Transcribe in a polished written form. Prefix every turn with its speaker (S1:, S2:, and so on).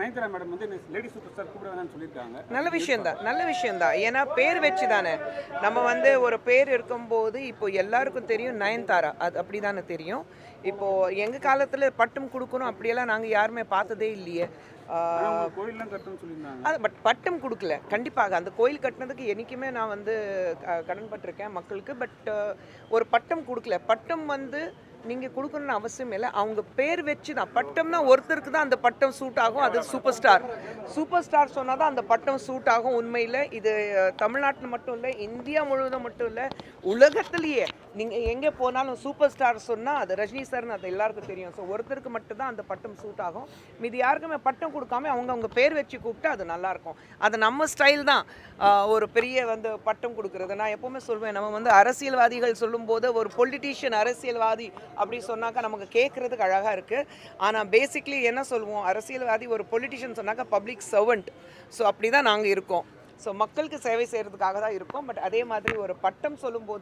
S1: Nayanthara madam வந்து lady super star கூப்பிட வேணாம்னு சொல்லியிருக்காங்க.
S2: நல்ல விஷயம்தான். ஏன்னா பேர் வச்சு தானே நம்ம வந்து ஒரு பேர் இருக்கும்போது இப்போ எல்லாருக்கும் தெரியும் நயன்தாரா, அது அப்படி தானே தெரியும். இப்போ எங்கள் காலத்தில் பட்டம் கொடுக்கணும் அப்படியெல்லாம் நாங்கள் யாருமே பார்த்ததே இல்லையே.
S1: ஆனா அவங்க கோயில்லாம் கட்டணும்னு சொல்லியிருந்தாங்க.
S2: அது பட் பட்டம் கொடுக்கல. கண்டிப்பாக அந்த கோயில் கட்டினதுக்கு என்றைக்குமே நான் வந்து கடன்பட்டிருக்கேன் மக்களுக்கு. பட் ஒரு பட்டம் கொடுக்கல. பட்டம் வந்து நீங்கள் கொடுக்கணும்னு அவசியம் இல்லை. அவங்க பேர் வச்சு தான். பட்டம்னா ஒருத்தருக்கு தான் அந்த பட்டம் சூட் ஆகும். அது சூப்பர் ஸ்டார். சூப்பர் ஸ்டார் சொன்னால் தான் அந்த பட்டம் சூட் ஆகும். உண்மையில் இது தமிழ்நாட்டில் மட்டும் இல்லை, இந்தியா முழுவதும் மட்டும் இல்லை, உலகத்திலேயே நீங்கள் எங்கே போனாலும் சூப்பர் ஸ்டார் சொன்னால் அது ரஜினி சார்னு அது எல்லாருக்கும் தெரியும். ஸோ ஒருத்தருக்கு மட்டும்தான் அந்த பட்டம் சூட் ஆகும். மீதி யாருக்குமே பட்டம் கொடுக்காம அவங்க பேர் வச்சு கூப்பிட்டு அது நல்லாயிருக்கும். அது நம்ம ஸ்டைல் தான். ஒரு பெரிய வந்து பட்டம் கொடுக்குறது நான் எப்போவுமே சொல்வேன். நம்ம வந்து அரசியல்வாதிகள் சொல்லும்போது ஒரு பொலிட்டீஷியன் அரசியல்வாதி அப்படி சொன்னாக்கா நமக்கு கேட்குறதுக்கு அழகாக இருக்குது. ஆனால் பேசிக்லி என்ன சொல்லுவோம், அரசியல்வாதி ஒரு பொலிட்டிஷியன் சொன்னாக்கா பப்ளிக் சர்வெண்ட். ஸோ அப்படி தான் நாங்கள் இருக்கோம். ஸோ மக்களுக்கு சேவை செய்கிறதுக்காக தான் இருக்கோம். பட் அதே மாதிரி ஒரு பட்டம் சொல்லும்போது